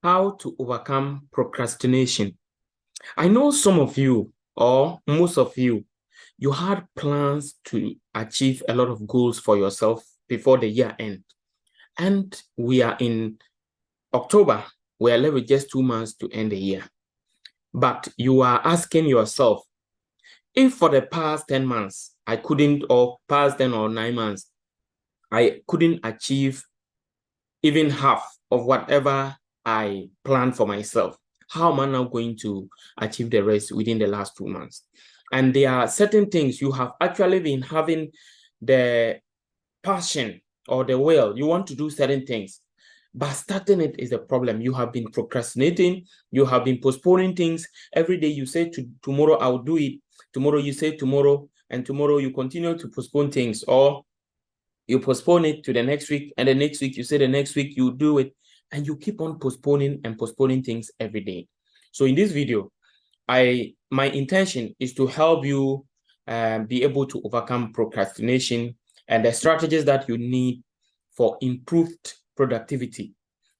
How to overcome procrastination. I know some of you, or most of you, you had plans to achieve a lot of goals for yourself before the year end. And we are in October. We are left with just 2 months to end the year. But you are asking yourself, if for the past 10 months, I couldn't, or past 10 or 9 months, I couldn't achieve even half of whatever I planned for myself, how am I now going to achieve the rest within the last 2 months? And there are certain things you have actually been having the passion or the will. You want to do certain things, but starting it is a problem. You have been procrastinating. You have been postponing things. Every day you say tomorrow I'll do it. Tomorrow you say tomorrow, and tomorrow you continue to postpone things, or you postpone it to the next week, and the next week you say the next week you do it, and you keep on postponing and postponing things every day. So in this video, my intention is to help you be able to overcome procrastination and the strategies that you need for improved productivity.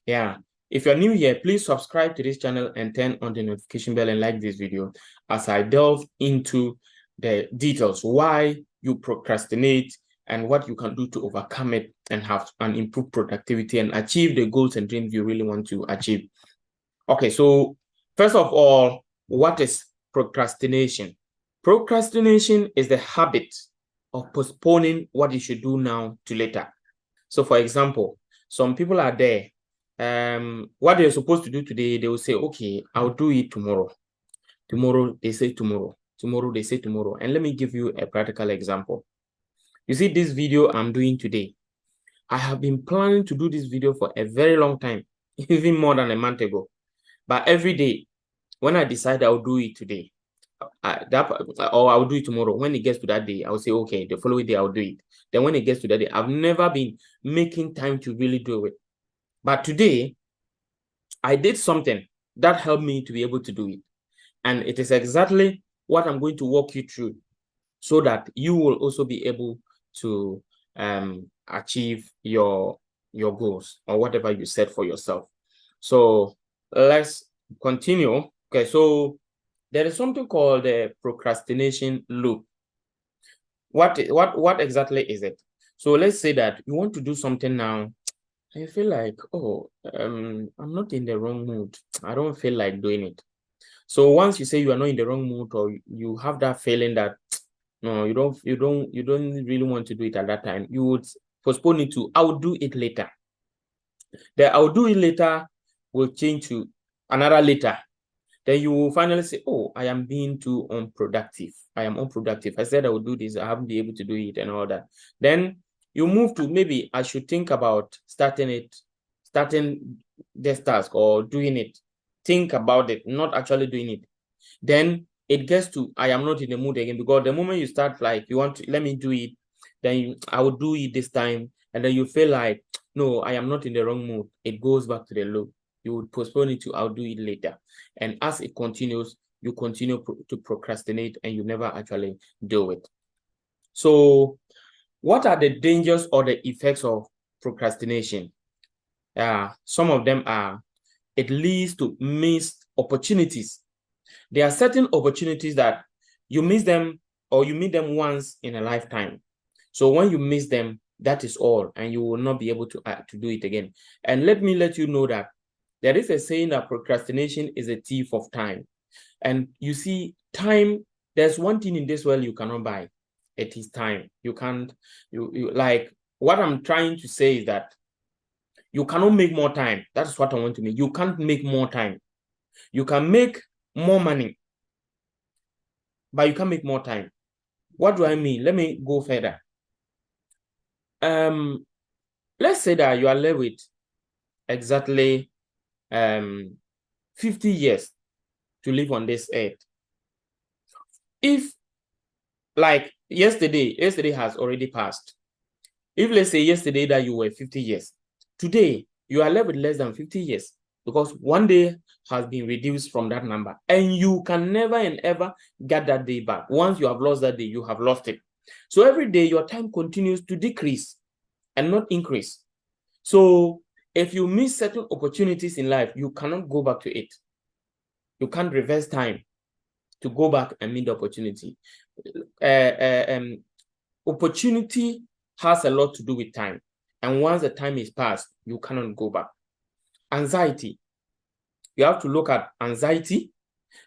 Yeah. If you're new here, please subscribe to this channel and turn on the notification bell and like this video as I delve into the details, why you procrastinate and what you can do to overcome it and have an improved productivity and achieve the goals and dreams you really want to achieve. Okay, so first of all, what is procrastination? Procrastination is the habit of postponing what you should do now to later. So for example, some people are there, what they're supposed to do today, they will say, okay, I'll do it tomorrow. Tomorrow, they say tomorrow. Tomorrow, they say tomorrow. And let me give you a practical example. You see this video I'm doing today. I have been planning to do this video for a very long time, even more than a month ago. But every day, when I decide I'll do it today, or I'll do it tomorrow, when it gets to that day, I'll say, okay, the following day I'll do it. Then when it gets to that day, I've never been making time to really do it. But today, I did something that helped me to be able to do it. And it is exactly what I'm going to walk you through so that you will also be able to achieve your goals or whatever you set for yourself. So let's continue. Okay, so there is something called the procrastination loop. What exactly is it? So let's say that you want to do something now. I feel like, oh, I'm not in the wrong mood. I don't feel like doing it. So once you say you are not in the wrong mood, or you have that feeling that no, you don't really want to do it at that time, you would postpone it to I'll do it later. The I'll do it later will change to another later. Then you will finally say, oh, I am being too unproductive. I am unproductive. I said I would do this, I haven't been able to do it and all that. Then you move to maybe I should think about starting this task or doing it. Think about it, not actually doing it. Then it gets to I am not in the mood again, because the moment you start like you want to let me do it, then I will do it this time, and then you feel like no, I am not in the wrong mood. It goes back to the loop. You would postpone it to I'll do it later, and as it continues, you continue to procrastinate and you never actually do it. So what are the dangers or the effects of procrastination? Some of them are it leads to missed opportunities. There are certain opportunities that you miss them, or you meet them once in a lifetime. So when you miss them, that is all, and you will not be able to do it again. And let me let you know that there is a saying that procrastination is a thief of time. And you see, time, there's one thing in this world you cannot buy. It is time. You can't, you like, what I'm trying to say is that you cannot make more time. That's what I want to make. You can't make more time. You can make more money, but you can't make more time. What do I mean? Let me go further. Let's say that you are left with exactly 50 years to live on this earth. If like yesterday has already passed. If let's say yesterday that you were 50 years, today you are left with less than 50 years, because one day has been reduced from that number, and you can never and ever get that day back. Once you have lost that day, you have lost it. So every day your time continues to decrease and not increase. So If you miss certain opportunities in life, you cannot go back to it. You can't reverse time to go back and meet the opportunity. Opportunity has a lot to do with time. And once the time is passed, you cannot go back. Anxiety. You have to look at anxiety.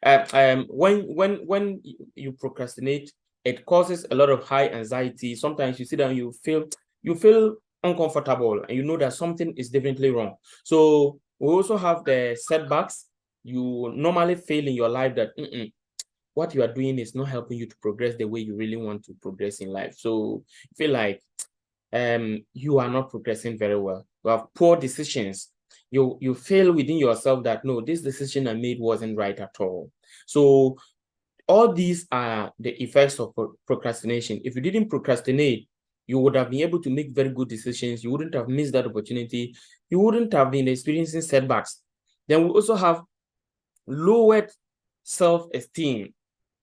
When you procrastinate, it causes a lot of high anxiety. Sometimes you sit down, you feel uncomfortable, and you know that something is definitely wrong. So we also have the setbacks. You normally feel in your life that what you are doing is not helping you to progress the way you really want to progress in life. So you feel like you are not progressing very well. You have poor decisions. You feel within yourself that no, this decision I made wasn't right at all. So all these are the effects of procrastination. If you didn't procrastinate, you would have been able to make very good decisions. You wouldn't have missed that opportunity. You wouldn't have been experiencing setbacks. Then we also have lowered self-esteem.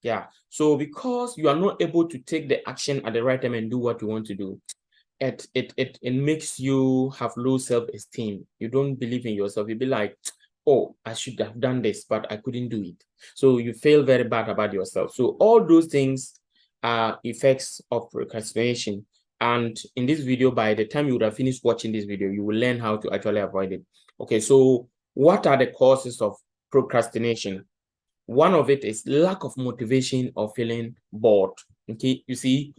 Yeah. So because you are not able to take the action at the right time and do what you want to do, it makes you have low self-esteem. You don't believe in yourself. You'll be like, oh, I should have done this, but I couldn't do it. So you feel very bad about yourself. So all those things are effects of procrastination. And in this video, by the time you would have finished watching this video, you will learn how to actually avoid it. Okay, so what are the causes of procrastination? One of it is lack of motivation or feeling bored. Okay, you see,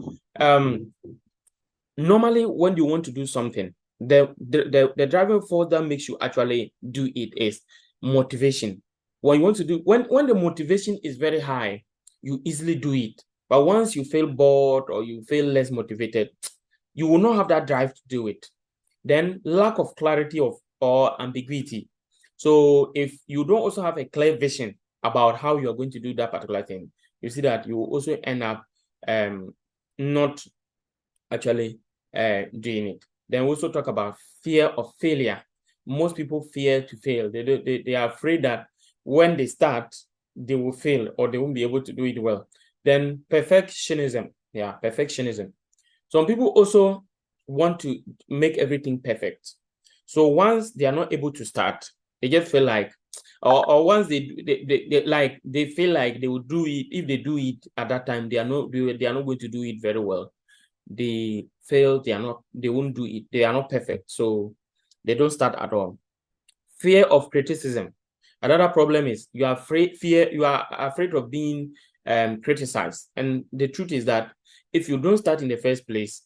normally when you want to do something, the driving force that makes you actually do it is motivation. When you want to do, when the motivation is very high, you easily do it. But once you feel bored or you feel less motivated, you will not have that drive to do it. Then lack of clarity or ambiguity. So if you don't also have a clear vision about how you're going to do that particular thing, you see that you will also end up not actually doing it. Then we also talk about fear of failure. Most people fear to fail. They are afraid that when they start, they will fail or they won't be able to do it well. Then perfectionism. Yeah, perfectionism. Some people also want to make everything perfect. So once they are not able to start, they just feel like, or once they feel like they will do it. If they do it at that time, they are not going to do it very well. They fail, they won't do it, they are not perfect, so they don't start at all. Fear of criticism. Another problem is you are afraid of being criticized. And the truth is that if you don't start in the first place,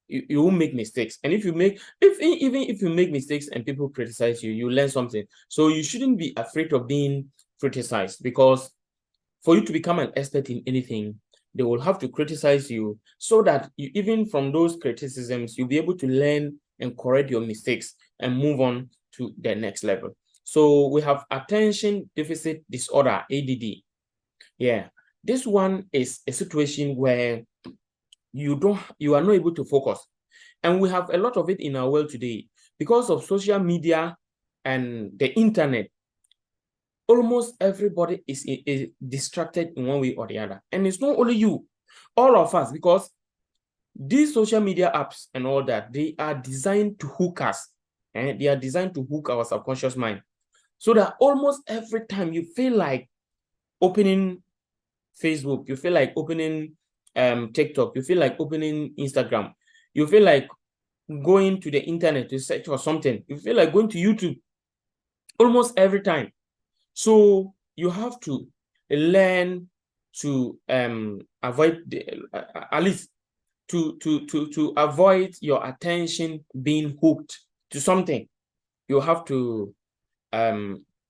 you will make mistakes. And even if you make mistakes and people criticize you, you learn something. So you shouldn't be afraid of being criticized, because for you to become an expert in anything, they will have to criticize you, so that even from those criticisms, you'll be able to learn and correct your mistakes and move on to the next level. So we have attention deficit disorder, ADD. Yeah, this one is a situation where you are not able to focus. And we have a lot of it in our world today because of social media and the internet. Almost everybody is distracted in one way or the other. And it's not only you, all of us, because these social media apps and all that, they are designed to hook us. And they are designed to hook our subconscious mind. So that almost every time you feel like opening Facebook, you feel like opening TikTok, you feel like opening Instagram, you feel like going to the internet to search for something, you feel like going to YouTube almost every time. So you have to learn to avoid at least to avoid your attention being hooked to something. You have to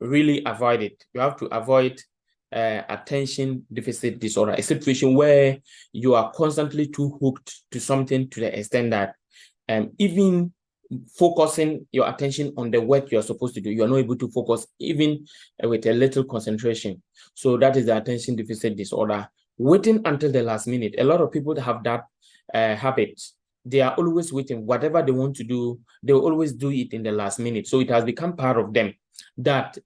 really avoid it. You have to avoid attention deficit disorder, a situation where you are constantly too hooked to something to the extent that even focusing your attention on the work you're supposed to do, you are not able to focus even with a little concentration. So that is the attention deficit disorder. Waiting until the last minute. A lot of people have that habit. They are always waiting. Whatever they want to do, they will always do it in the last minute. So it has become part of them that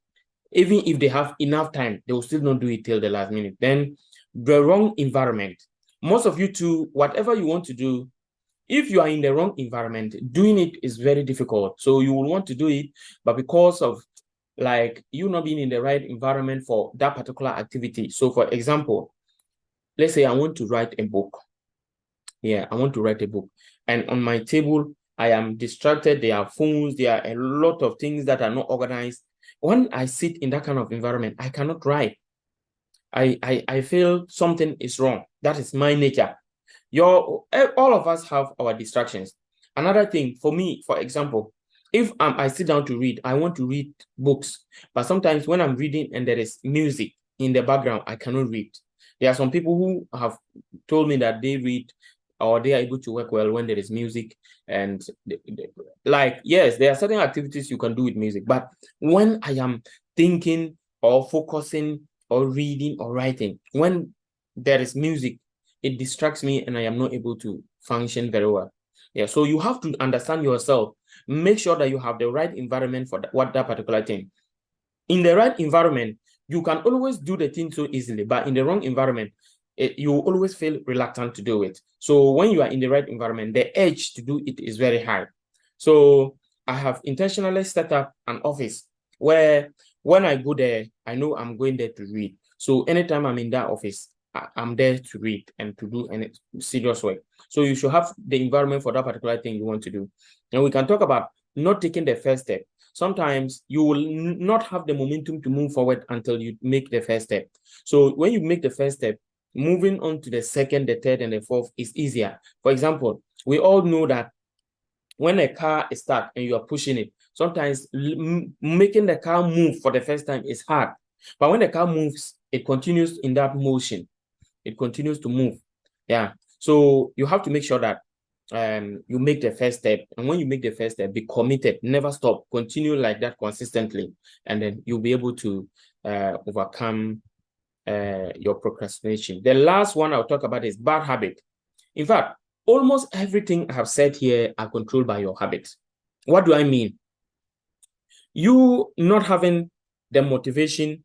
even if they have enough time, they will still not do it till the last minute. Then the wrong environment. Most of you too, whatever you want to do, If you are in the wrong environment, doing it is very difficult. So you will want to do it, but because of like you not being in the right environment for that particular activity. So for example, let's say I want to write a book. Yeah, I want to write a book. And on my table, I am distracted. There are phones, there are a lot of things that are not organized. When I sit in that kind of environment, I cannot write. I feel something is wrong. That is my nature. All of us have our distractions. Another thing for me, for example, if I sit down to read, I want to read books, but sometimes when I'm reading and there is music in the background, I cannot read. There are some people who have told me that they read or they are able to work well when there is music. And like, yes, there are certain activities you can do with music, but when I am thinking or focusing or reading or writing, when there is music, it distracts me and I am not able to function very well. Yeah, so you have to understand yourself. Make sure that you have the right environment for that particular thing. In the right environment, you can always do the thing so easily, but in the wrong environment, you always feel reluctant to do it. So when you are in the right environment, the edge to do it is very high. So I have intentionally set up an office where when I go there, I know I'm going there to read. So anytime I'm in that office, I'm there to read and to do any serious work. So you should have the environment for that particular thing you want to do. And we can talk about not taking the first step. Sometimes you will not have the momentum to move forward until you make the first step. So when you make the first step, moving on to the second, the third, and the fourth is easier. For example, we all know that when a car is stuck and you are pushing it, sometimes making the car move for the first time is hard. But when the car moves, it continues in that motion. It continues to move. Yeah. So you have to make sure that you make the first step. And when you make the first step, be committed, never stop, continue like that consistently. And then you'll be able to overcome your procrastination. The last one I'll talk about is bad habit. In fact, almost everything I have said here are controlled by your habits. What do I mean? You not having the motivation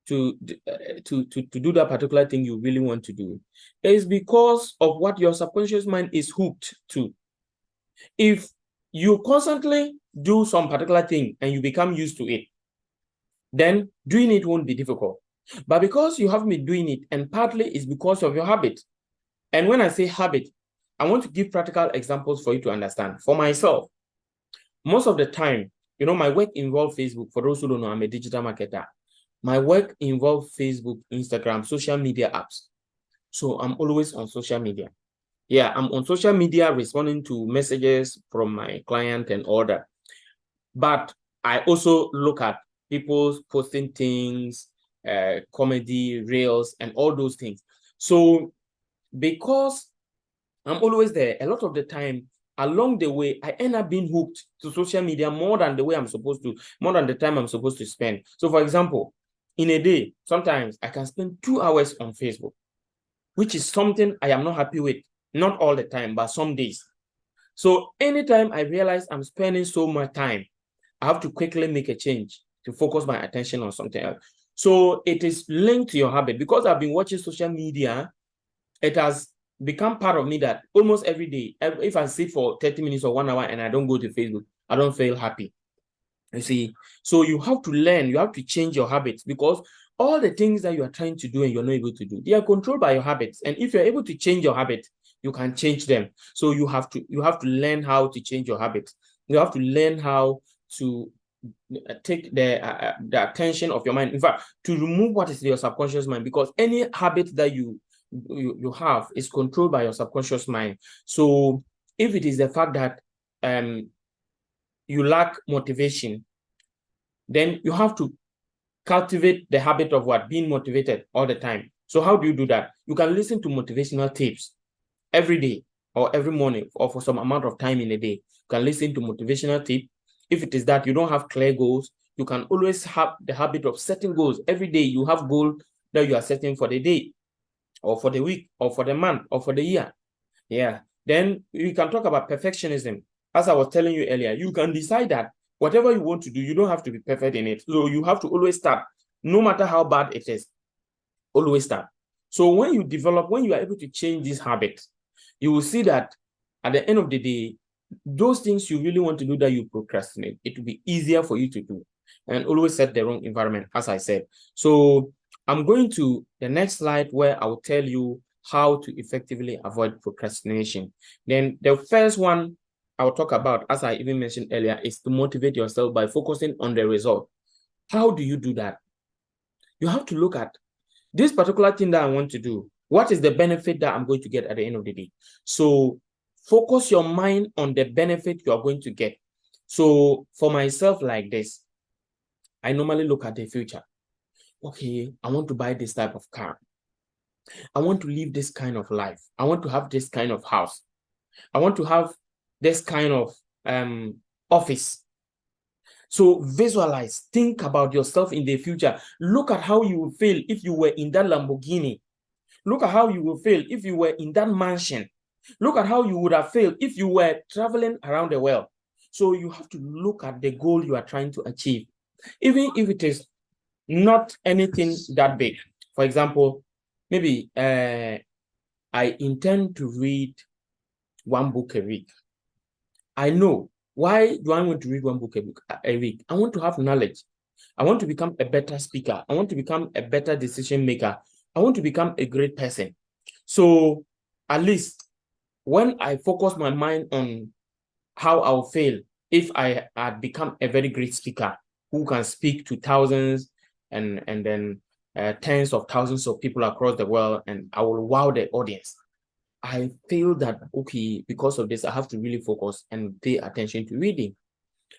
to do that particular thing you really want to do is because of what your subconscious mind is hooked to. If you constantly do some particular thing and you become used to it, then doing it won't be difficult. But because you haven't been doing it, and partly it's because of your habit. And when I say habit, I want to give practical examples for you to understand. For myself, most of the time, my work involves Facebook. For those who don't know, I'm a digital marketer. My work involves Facebook, Instagram, social media apps. So I'm always on social media. Yeah, I'm on social media responding to messages from my client and all that. But I also look at people posting things, comedy, reels, and all those things. So because I'm always there, a lot of the time, along the way, I end up being hooked to social media more than the way I'm supposed to, more than the time I'm supposed to spend. So for example, in a day, sometimes I can spend 2 hours on Facebook, which is something I am not happy with. Not all the time, but some days. So anytime I realize I'm spending so much time, I have to quickly make a change to focus my attention on something else. So it is linked to your habit. Because I've been watching social media, it has become part of me that almost every day, if I sit for 30 minutes or 1 hour and I don't go to Facebook, I don't feel happy. You see, so you have to learn, you have to change your habits, because all the things that you are trying to do and you're not able to do, they are controlled by your habits. And if you're able to change your habit, you can change them. So you have to learn how to change your habits. You have to learn how to take the attention of your mind. In fact, to remove what is in your subconscious mind, because any habit that you have is controlled by your subconscious mind. So if it is the fact that you lack motivation, then you have to cultivate the habit of what? Being motivated all the time. So how do you do that? You can listen to motivational tapes every day or every morning or for some amount of time in a day. You can listen to motivational tape. If it is that you don't have clear goals, you can always have the habit of setting goals. Every day you have goals that you are setting for the day or for the week or for the month or for the year. Yeah. Then you can talk about perfectionism. As I was telling you earlier, you can decide that whatever you want to do, you don't have to be perfect in it. So you have to always start, no matter how bad it is, always start. So when you are able to change these habits, you will see that at the end of the day, those things you really want to do that you procrastinate, it will be easier for you to do. And always set the wrong environment, as I said. So I'm going to the next slide where I will tell you how to effectively avoid procrastination. Then the first one I'll talk about, as I even mentioned earlier, is to motivate yourself by focusing on the result. How do you do that? You have to look at this particular thing that I want to do. What is the benefit that I'm going to get at the end of the day? So focus your mind on the benefit you are going to get. So for myself, like this, I normally look at the future. Okay, I want to buy this type of car. I want to live this kind of life. I want to have this kind of house. I want to have this kind of office. So visualize, think about yourself in the future. Look at how you will feel if you were in that Lamborghini. Look at how you will feel if you were in that mansion. Look at how you would have felt if you were traveling around the world. So you have to look at the goal you are trying to achieve, even if it is not anything that big. For example, maybe I intend to read one book a week. I know. Why do I want to read one book a week? I want to have knowledge. I want to become a better speaker. I want to become a better decision maker. I want to become a great person. So at least when I focus my mind on how I'll feel if I had become a very great speaker who can speak to thousands and then tens of thousands of people across the world, and I will wow the audience. I feel that, okay, because of this, I have to really focus and pay attention to reading.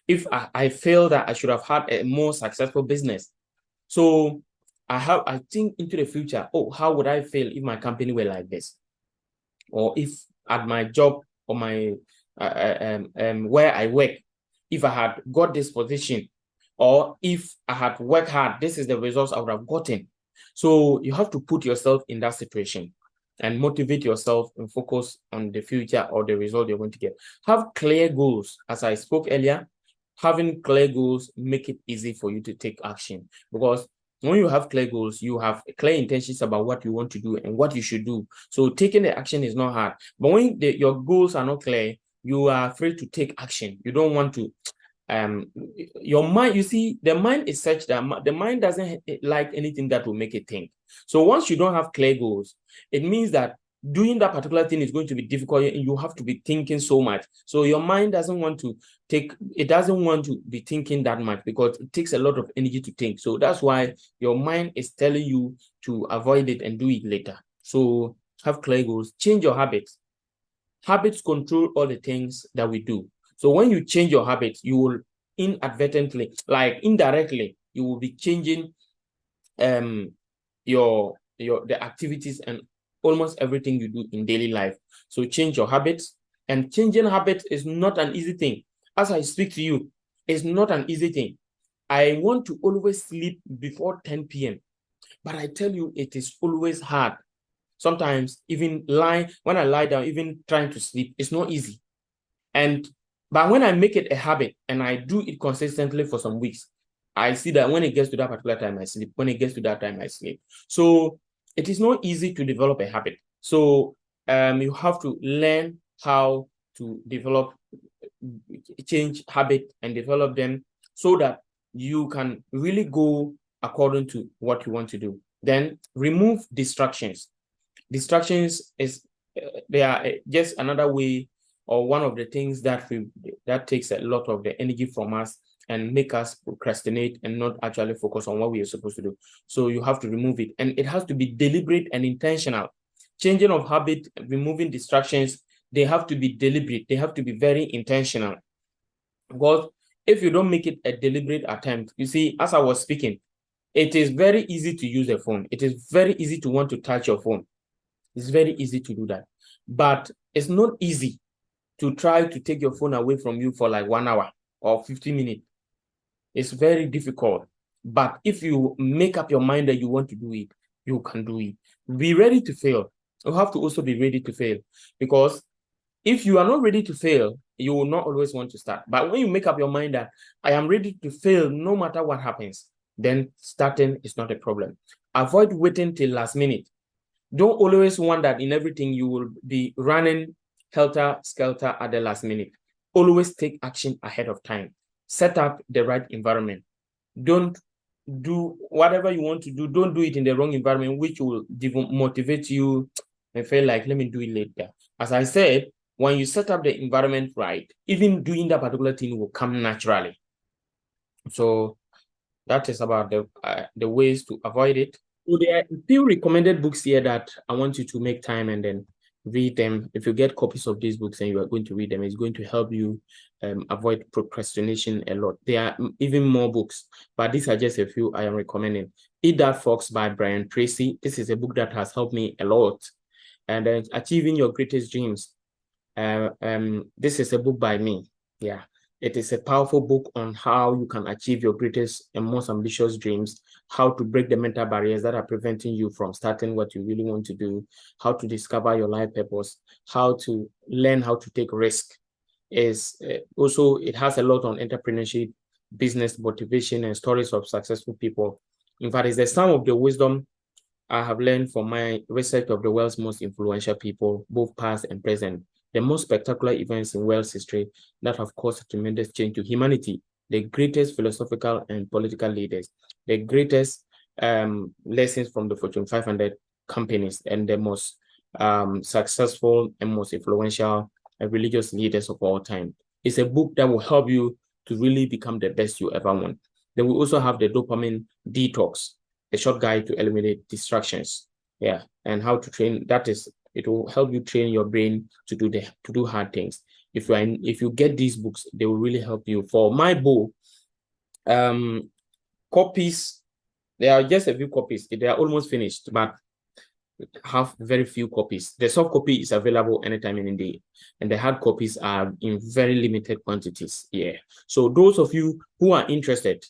If I feel that I should have had a more successful business. So I think into the future, oh, how would I feel if my company were like this? Or if at my job or my where I work, if I had got this position, or if I had worked hard, this is the results I would have gotten. So you have to put yourself in that situation and motivate yourself and focus on the future or the result you're going to get. Have clear goals. As I spoke earlier, having clear goals make it easy for you to take action, because when you have clear goals, you have clear intentions about what you want to do and what you should do. So taking the action is not hard. But when your goals are not clear, you are afraid to take action. You don't want to. Your mind, you see, the mind is such that the mind doesn't like anything that will make it think. So once you don't have clear goals, it means that doing that particular thing is going to be difficult and you have to be thinking so much. So your mind doesn't want to be thinking that much because it takes a lot of energy to think. So that's why your mind is telling you to avoid it and do it later. So have clear goals, change your habits. Habits control all the things that we do. So when you change your habits, you will inadvertently, like indirectly, you will be changing the activities and almost everything you do in daily life. So change your habits, and changing habits is not an easy thing. As I speak to you, it's not an easy thing. I want to always sleep before 10 p.m. But I tell you, it is always hard. Sometimes even when I lie down, even trying to sleep, it's not easy. But when I make it a habit and I do it consistently for some weeks, I see that when it gets to that particular time, I sleep. When it gets to that time, I sleep. So it is not easy to develop a habit. So you have to learn how to change habit and develop them so that you can really go according to what you want to do. Then remove distractions. Distractions they are just another way or one of the things that takes a lot of the energy from us and make us procrastinate and not actually focus on what we are supposed to do. So you have to remove it, and it has to be deliberate and intentional. Changing of habit, removing distractions, they have to be deliberate. They have to be very intentional, because if you don't make it a deliberate attempt, you see, as I was speaking, it is very easy to use a phone. It is very easy to want to touch your phone. It's very easy to do that, but it's not easy to try to take your phone away from you for like 1 hour or 15 minutes. It's very difficult. But if you make up your mind that you want to do it, you can do it. Be ready to fail. You have to also be ready to fail, because if you are not ready to fail, you will not always want to start. But when you make up your mind that I am ready to fail no matter what happens, then starting is not a problem. Avoid waiting till last minute. Don't always want that in everything you will be running helter-skelter at the last minute. Always take action ahead of time. Set up the right environment. Don't do whatever you want to do. Don't do it in the wrong environment, which will motivate you and feel like, let me do it later. As I said, when you set up the environment right, even doing that particular thing will come naturally. So that is about the ways to avoid it. So there are a few recommended books here that I want you to make time and then read them. If you get copies of these books and you are going to read them, it's going to help you avoid procrastination a lot. There are even more books, but these are just a few I am recommending. Eat That Fox by Brian Tracy. This is a book that has helped me a lot. And then Achieving Your Greatest Dreams. This is a book by me. Yeah. It is a powerful book on how you can achieve your greatest and most ambitious dreams, how to break the mental barriers that are preventing you from starting what you really want to do, how to discover your life purpose, how to learn how to take risk. Also, it has a lot on entrepreneurship, business motivation, and stories of successful people. In fact, it's the sum of the wisdom I have learned from my research of the world's most influential people, both past and present, the most spectacular events in world's history that have caused a tremendous change to humanity, the greatest philosophical and political leaders, the greatest lessons from the Fortune 500 companies, and the most successful and most influential religious leaders of all time. It's a book that will help you to really become the best you ever want. Then we also have the Dopamine Detox, a short guide to eliminate distractions. Yeah, and how to train. That is, it will help you train your brain to do hard things. If you get these books, they will really help you. For my book, copies, there are just a few copies. They are almost finished, but have very few copies. The soft copy is available anytime in the day, and the hard copies are in very limited quantities. Yeah. So those of you who are interested,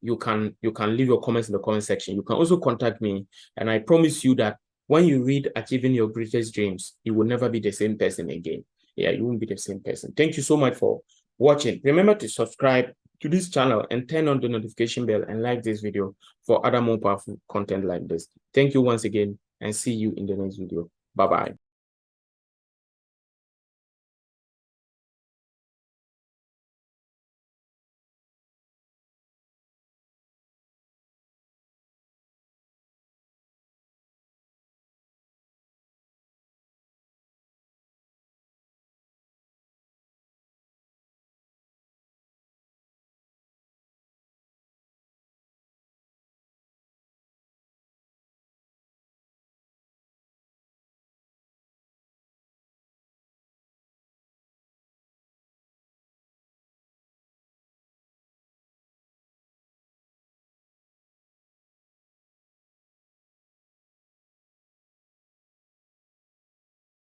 you can leave your comments in the comment section. You can also contact me, and I promise you that when you read Achieving Your Greatest Dreams, you will never be the same person again. Yeah, you won't be the same person. Thank you so much for watching. Remember to subscribe to this channel and turn on the notification bell and like this video for other more powerful content like this. Thank you once again, and see you in the next video. Bye-bye.